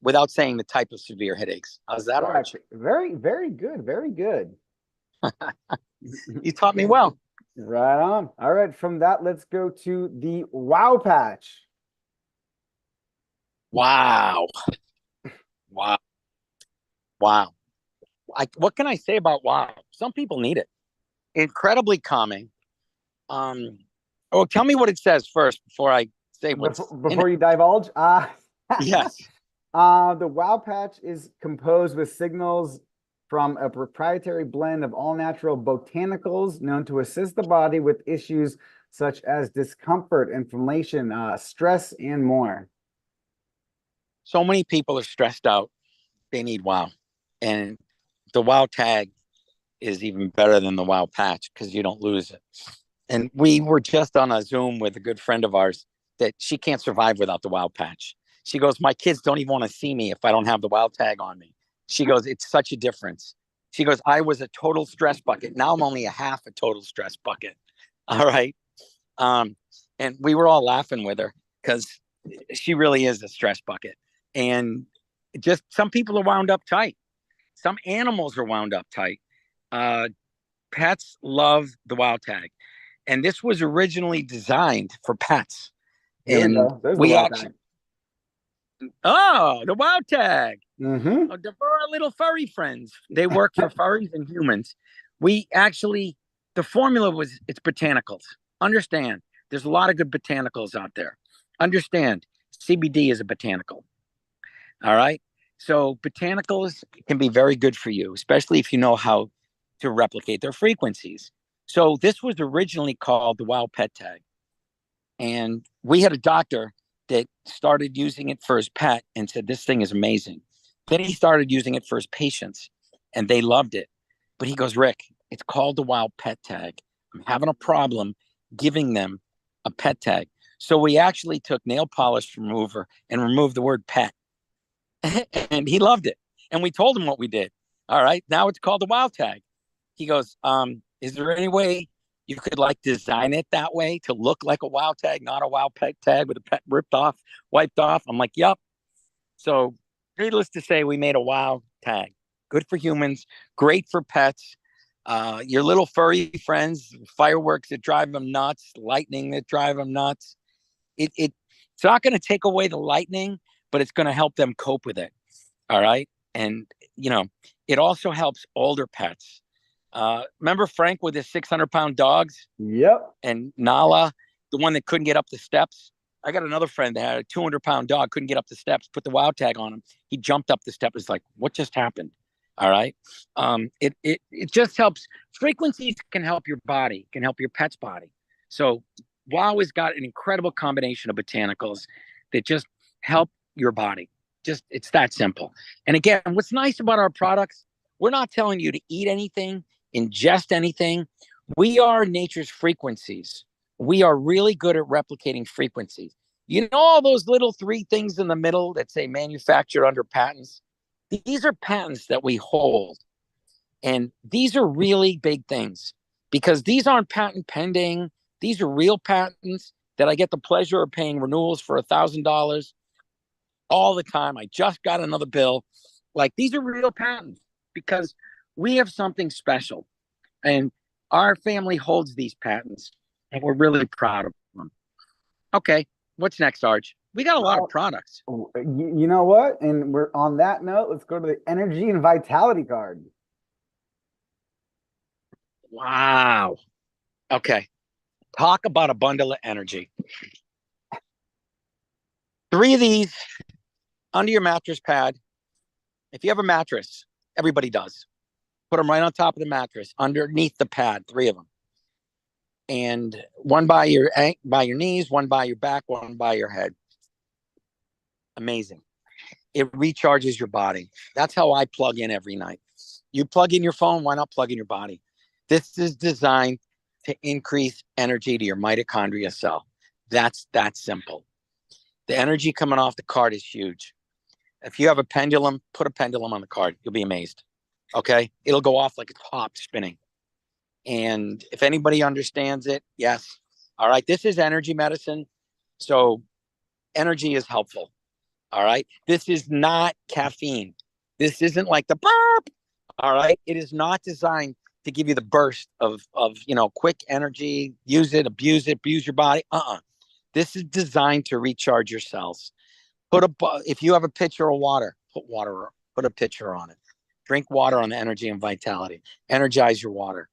Without saying the type of severe headaches. How's that, Arch? Very, very good. Very good. You taught me well. Right on. All right. From that, let's go to the Wow patch. Wow. Wow. Wow. What can I say about Wow? Some people need it. Incredibly calming. Tell me what it says first before I say what's before you divulge. Yes. The Wow patch is composed with signals from a proprietary blend of all natural botanicals known to assist the body with issues such as discomfort, inflammation, stress, and more. So many people are stressed out. They need Wow. And the Wow tag is even better than the Wow patch because you don't lose it. And we were just on a Zoom with a good friend of ours that she can't survive without the wild patch. She goes, my kids don't even want to see me if I don't have the wild tag on me. She goes, it's such a difference. She goes, I was a total stress bucket. Now I'm only a half a total stress bucket. All right. And we were all laughing with her because she really is a stress bucket. And just some people are wound up tight. Some animals are wound up tight. Pets love the wild tag. And this was originally designed for pets. There we And go. There's the we wild actually, tag. oh, the wild tag. Mm-hmm. For our little furry friends. They work for furries and humans. We actually, the formula was, it's botanicals. Understand, there's a lot of good botanicals out there. Understand, CBD is a botanical. All right. So botanicals can be very good for you, especially if you know how to replicate their frequencies. So this was originally called the Wild Pet Tag. And we had a doctor that started using it for his pet and said, this thing is amazing. Then he started using it for his patients and they loved it. But he goes, Rick, it's called the Wild Pet Tag. I'm having a problem giving them a pet tag. So we actually took nail polish remover and removed the word pet. And he loved it. And we told him what we did. All right, now it's called the Wild Tag. He goes, is there any way you could like design it that way to look like a wild tag, not a wild pet tag with a pet ripped off, wiped off? I'm like, yep. So needless to say, we made a wild tag. Good for humans, great for pets. Your little furry friends, fireworks that drive them nuts, lightning that drive them nuts. It's not going to take away the lightning, but it's going to help them cope with it. All right. And, it also helps older pets. Remember Frank with his 600-pound dogs? Yep. And Nala, the one that couldn't get up the steps? I got another friend that had a 200-pound dog, couldn't get up the steps, put the wild tag on him. He jumped up the step. It's like, what just happened? All right. It just helps. Frequencies can help your body, can help your pet's body. So WOW has got an incredible combination of botanicals that just help your body. Just, it's that simple. And again, what's nice about our products, we're not telling you to eat anything, ingest anything. We are nature's frequencies. We are really good at replicating frequencies. You know, all those little 3 things in the middle that say manufactured under patents? These are patents that we hold. And these are really big things because these aren't patent pending. These are real patents that I get the pleasure of paying renewals for $1,000 all the time. I just got another bill. Like, these are real patents because we have something special and our family holds these patents and we're really proud of them. Okay, what's next, Arch? We got a lot of products. You know what? And we're on that note. Let's go to the energy and vitality card. Wow. Okay. Talk about a bundle of energy. 3 of these under your mattress pad. If you have a mattress, everybody does. Put them right on top of the mattress, underneath the pad, 3 of them. And one by your knees, one by your back, one by your head. Amazing. It recharges your body. That's how I plug in every night. You plug in your phone, why not plug in your body? This is designed to increase energy to your mitochondria cell. That's that simple. The energy coming off the card is huge. If you have a pendulum, put a pendulum on the card. You'll be amazed. Okay? It'll go off like a top spinning. And if anybody understands it, yes. All right. This is energy medicine. So energy is helpful. All right. This is not caffeine. This isn't like the burp. All right. It is not designed to give you the burst of quick energy. Use it, abuse your body. This is designed to recharge your cells. If you have a pitcher of water, put a pitcher on it. Drink water on the energy and vitality. Energize your water.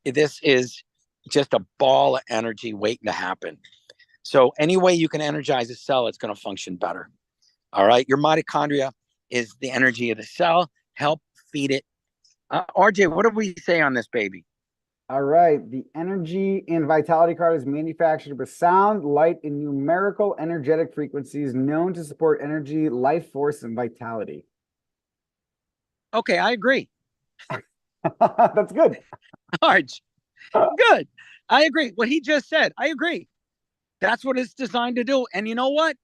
This is just a ball of energy waiting to happen. So any way you can energize a cell, it's going to function better. All right. Your mitochondria is the energy of the cell. Help feed it. RJ, what did we say on this baby? All right. The energy and vitality card is manufactured with sound, light, and numerical energetic frequencies known to support energy, life force, and vitality. Okay, I agree. That's good. Arch, good. I agree. What he just said, I agree. That's what it's designed to do. And you know what?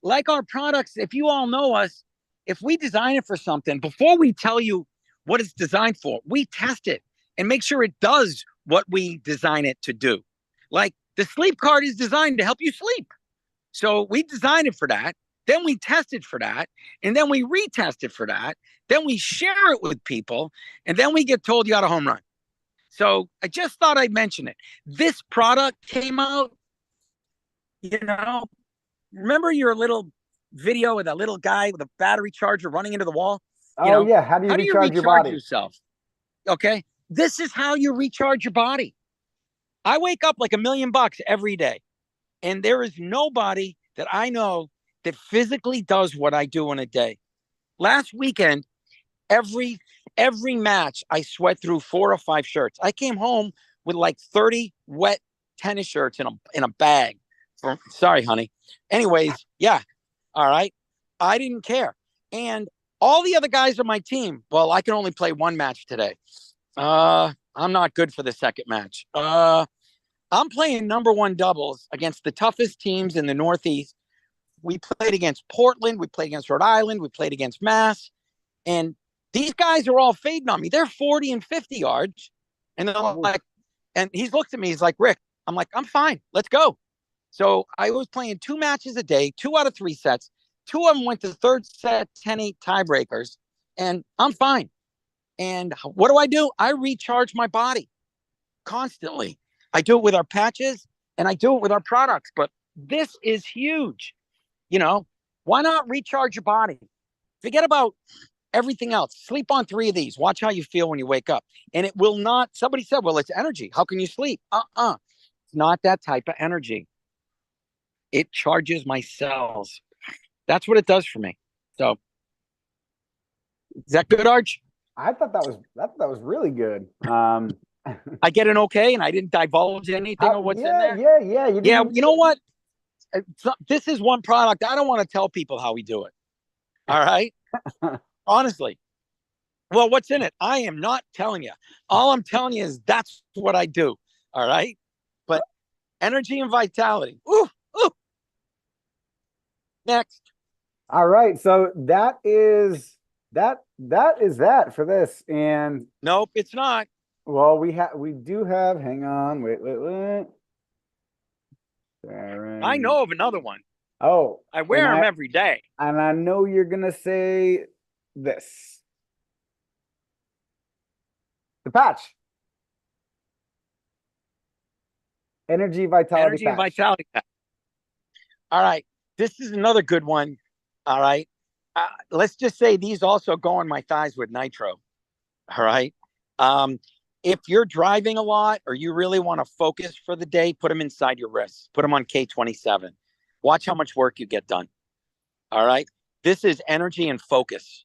Like our products, if you all know us, if we design it for something, before we tell you what it's designed for, we test it and make sure it does what we design it to do. Like the sleep card is designed to help you sleep. So we designed it for that. Then we test it for that. And then we retest it for that. Then we share it with people. And then we get told you got a home run. So I just thought I'd mention it. This product came out, you know, remember your little video with a little guy with a battery charger running into the wall? You Oh know, yeah, how do you recharge your body? yourself? Okay. This is how you recharge your body. I wake up like $1,000,000 every day. And there is nobody that I know that physically does what I do in a day. Last weekend, every match, I sweat through 4 or 5 shirts. I came home with like 30 wet tennis shirts in a bag. Sorry, honey. Anyways, yeah. All right. I didn't care. And all the other guys on my team, well, I can only play 1 match today. I'm not good for the second match. I'm playing #1 doubles against the toughest teams in the Northeast. We played against Portland. We played against Rhode Island. We played against Mass. And these guys are all fading on me. They're 40 and 50 yards. And they're like, and he's looked at me. He's like, Rick, I'm like, I'm fine. Let's go. So I was playing 2 matches a day, 2 out of 3 sets. 2 of them went to the third set, 10-8 tiebreakers. And I'm fine. And what do? I recharge my body constantly. I do it with our patches and I do it with our products. But this is huge. You know, why not recharge your body? Forget about everything else. Sleep on 3 of these. Watch how you feel when you wake up. And it will not, somebody said, well, it's energy. How can you sleep? It's not that type of energy. It charges my cells. That's what it does for me. So is that good, Arch? I thought that was really good. I get an okay, and I didn't divulge anything of what's in there. Yeah. Yeah, you know what? This is one product. I don't want to tell people how we do it. All right? Honestly. Well, what's in it? I am not telling you. All I'm telling you is that's what I do. All right? But energy and vitality. Ooh. Next. All right. So that is that for this. And nope, it's not. Well, we do have, hang on, wait. I know of another one. Oh, I wear them every day. And I know you're going to say this. The patch. Energy Vitality patch. All right. This is another good one. All right. Let's just say these also go on my thighs with nitro. All right. If you're driving a lot or you really want to focus for the day, put them inside your wrists. Put them on K27. Watch how much work you get done. All right. This is energy and focus.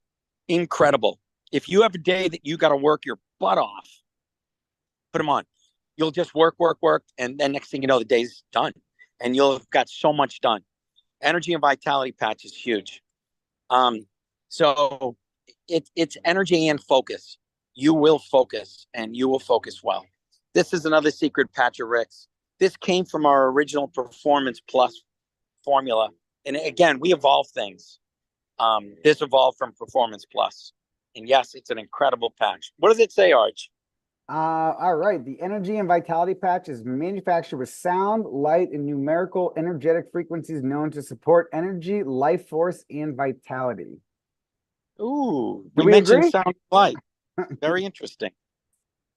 Incredible. If you have a day that you got to work your butt off, put them on. You'll just work. And then next thing you know, the day's done. And you'll have got so much done. Energy and vitality patch is huge. So it's energy and focus. You will focus and you will focus well. This is another secret patch of Rick's. This came from our original Performance Plus formula. And again, we evolve things. This evolved from Performance Plus. And yes, it's an incredible patch. What does it say, Arch? All right. The energy and vitality patch is manufactured with sound, light, and numerical energetic frequencies known to support energy, life force, and vitality. Ooh, we mentioned sound and light. Very interesting.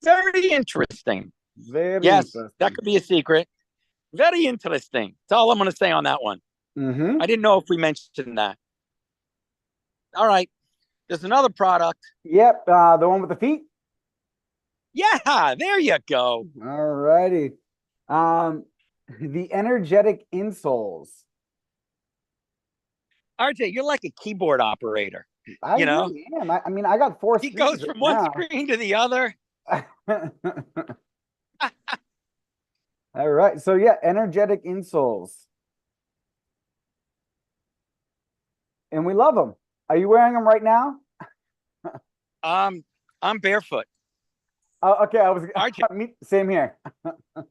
Very interesting. Yes, that could be a secret. Very interesting. That's all I'm going to say on that one. I didn't know if we mentioned that. All right. There's another product. Yep. The one with the feet. Yeah, there you go. All righty. The energetic insoles. RJ, you're like a keyboard operator. I really am. I mean, I got 4 screens. He goes from one screen to the other. All right. So yeah, energetic insoles. And we love them. Are you wearing them right now? I'm barefoot. Oh, okay. I was RJ. Same here. All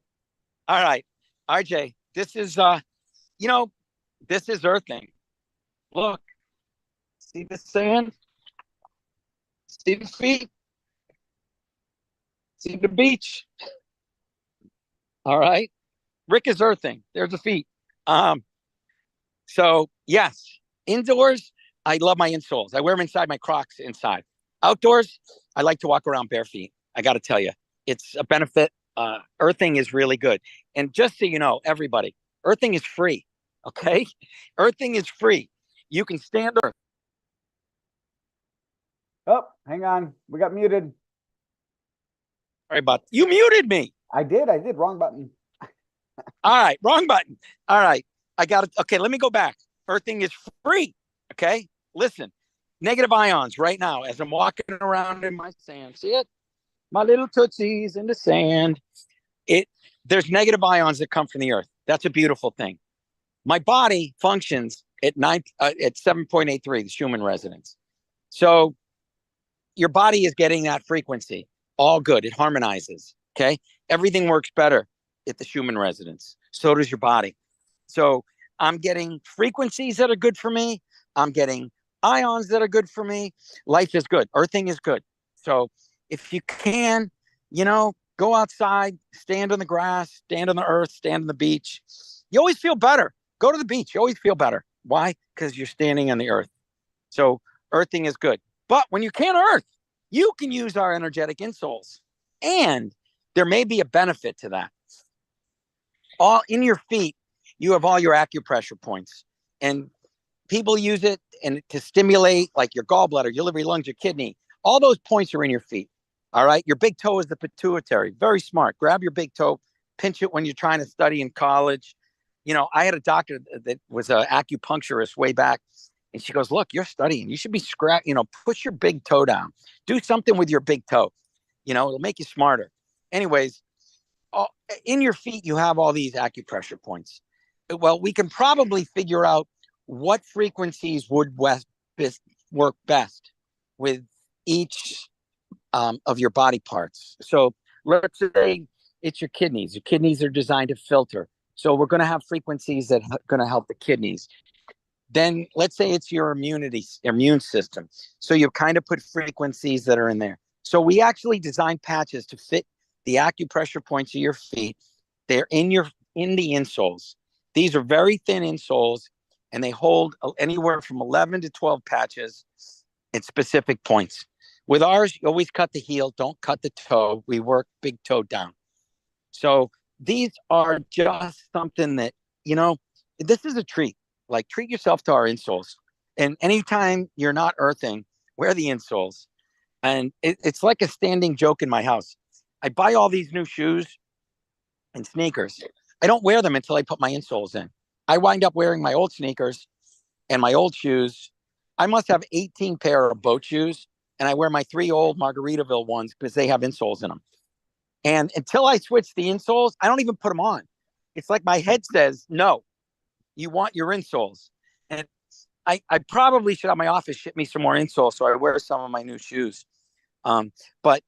right. RJ, This is you know, this is earthing. Look, see the sand? See the feet? See the beach? All right. Rick is earthing. There's the feet. Um, so yes, indoors, I love my insoles. I wear them inside my Crocs inside. Outdoors, I like to walk around bare feet. I got to tell you, it's a benefit. Earthing is really good. And just so you know, everybody, earthing is free. Okay. Earthing is free. You can stand earth. Oh, hang on. We got muted. Sorry about you muted me. I did. Wrong button. All right. Wrong button. All right. I got it. Okay. Let me go back. Earthing is free. Okay. Listen, negative ions right now as I'm walking around in my sand. See it? My little tootsies in the sand. There's negative ions that come from the earth. That's a beautiful thing. My body functions at 7.83, the Schumann resonance. So your body is getting that frequency. All good. It harmonizes. Okay. Everything works better at the Schumann resonance. So does your body. So I'm getting frequencies that are good for me. I'm getting ions that are good for me. Life is good. Earthing is good. So if you can, go outside, stand on the grass, stand on the earth, stand on the beach. You always feel better. Go to the beach. You always feel better. Why? Because you're standing on the earth. So earthing is good. But when you can't earth, you can use our energetic insoles. And there may be a benefit to that. All in your feet, you have all your acupressure points. And people use it to stimulate like your gallbladder, your liver, your lungs, your kidney. All those points are in your feet. All right. Your big toe is the pituitary. Very smart. Grab your big toe, pinch it when you're trying to study in college. I had a doctor that was an acupuncturist way back. And she goes, look, you're studying. You should be push your big toe down. Do something with your big toe. It'll make you smarter. Anyways, in your feet, you have all these acupressure points. Well, we can probably figure out what frequencies would work best with each of your body parts. So let's say it's your kidneys. Your kidneys are designed to filter. So we're going to have frequencies that are going to help the kidneys. Then let's say it's your immune system. So you kind of put frequencies that are in there. So we actually design patches to fit the acupressure points of your feet. They're in the insoles. These are very thin insoles, and they hold anywhere from 11 to 12 patches at specific points. With ours, you always cut the heel, don't cut the toe. We work big toe down. So these are just something that, this is a treat. Like, treat yourself to our insoles. And anytime you're not earthing, wear the insoles. And it's like a standing joke in my house. I buy all these new shoes and sneakers. I don't wear them until I put my insoles in. I wind up wearing my old sneakers and my old shoes. I must have 18 pair of boat shoes, and I wear my 3 old Margaritaville ones because they have insoles in them. And until I switch the insoles, I don't even put them on. It's like my head says, no, you want your insoles. And I probably should have my office ship me some more insoles so I wear some of my new shoes. But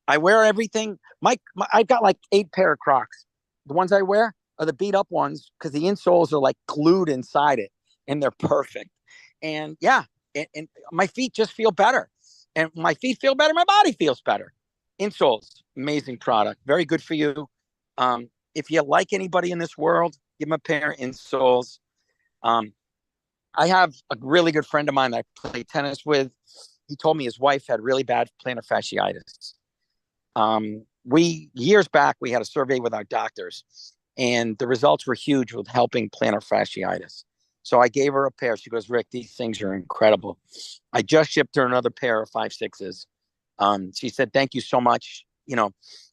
I wear everything. I've got like 8 pair of Crocs. The ones I wear are the beat up ones because the insoles are like glued inside it, and they're perfect. And yeah, and my feet just feel better. And my feet feel better, my body feels better. Insoles, amazing product, very good for you. If you like anybody in this world, give them a pair of insoles. I have a really good friend of mine that I play tennis with. He told me his wife had really bad plantar fasciitis. Years back, we had a survey with our doctors, and the results were huge with helping plantar fasciitis. So I gave her a pair. She goes, Rick, these things are incredible. I just shipped her another pair of 5.6s. She said, thank you so much.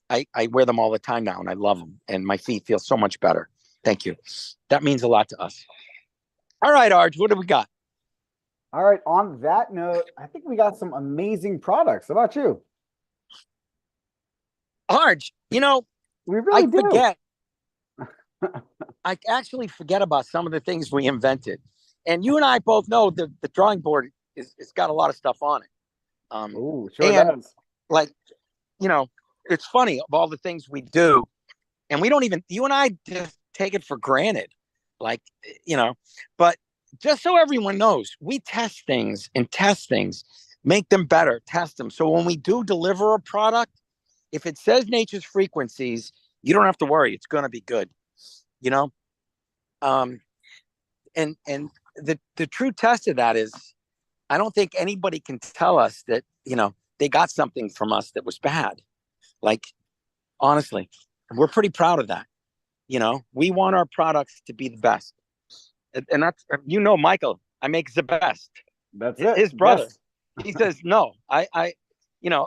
I wear them all the time now, and I love them, and my feet feel so much better. Thank you. That means a lot to us. All right, Arj, what do we got? All right. On that note, I think we got some amazing products. How about you? Arj, we really do. Forget. I actually forget about some of the things we invented. And you and I both know the drawing board it's got a lot of stuff on it. Oh, sure does. Like, it's funny of all the things we do. And we don't even, you and I just take it for granted. Like, but just so everyone knows, we test things and test things, make them better, test them. So when we do deliver a product, if it says nature's frequencies, you don't have to worry. It's going to be good, you know? Um, and the true test of that is I don't think anybody can tell us that, they got something from us that was bad. Like, honestly, we're pretty proud of that. We want our products to be the best. And that's, Michael, I make the best. That's it. His brother, Yes. he says, no,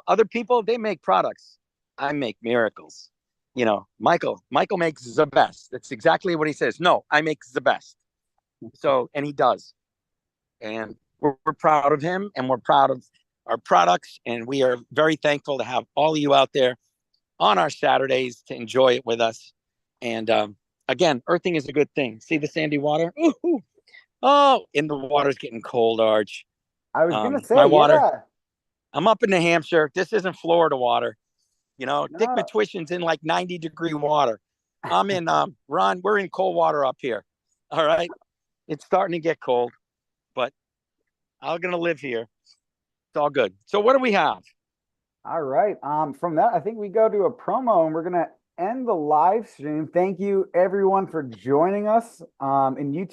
other people, they make products. I make miracles. Michael makes the best. That's exactly what he says. No, I make the best. So, and he does. And we're proud of him, and we're proud of our products. And we are very thankful to have all of you out there on our Saturdays to enjoy it with us. And again, earthing is a good thing. See the sandy water? Ooh. Oh, and the water's getting cold, Arch. I was gonna My say, water. yeah. I'm up in New Hampshire. This isn't Florida water. Dick No. Matwishin's in like 90-degree water. I'm in Ron. We're in cold water up here. All right, it's starting to get cold, but I'm gonna live here. It's all good. So what do we have? All right. From that, I think we go to a promo and we're gonna end the live stream. Thank you everyone for joining us in YouTube.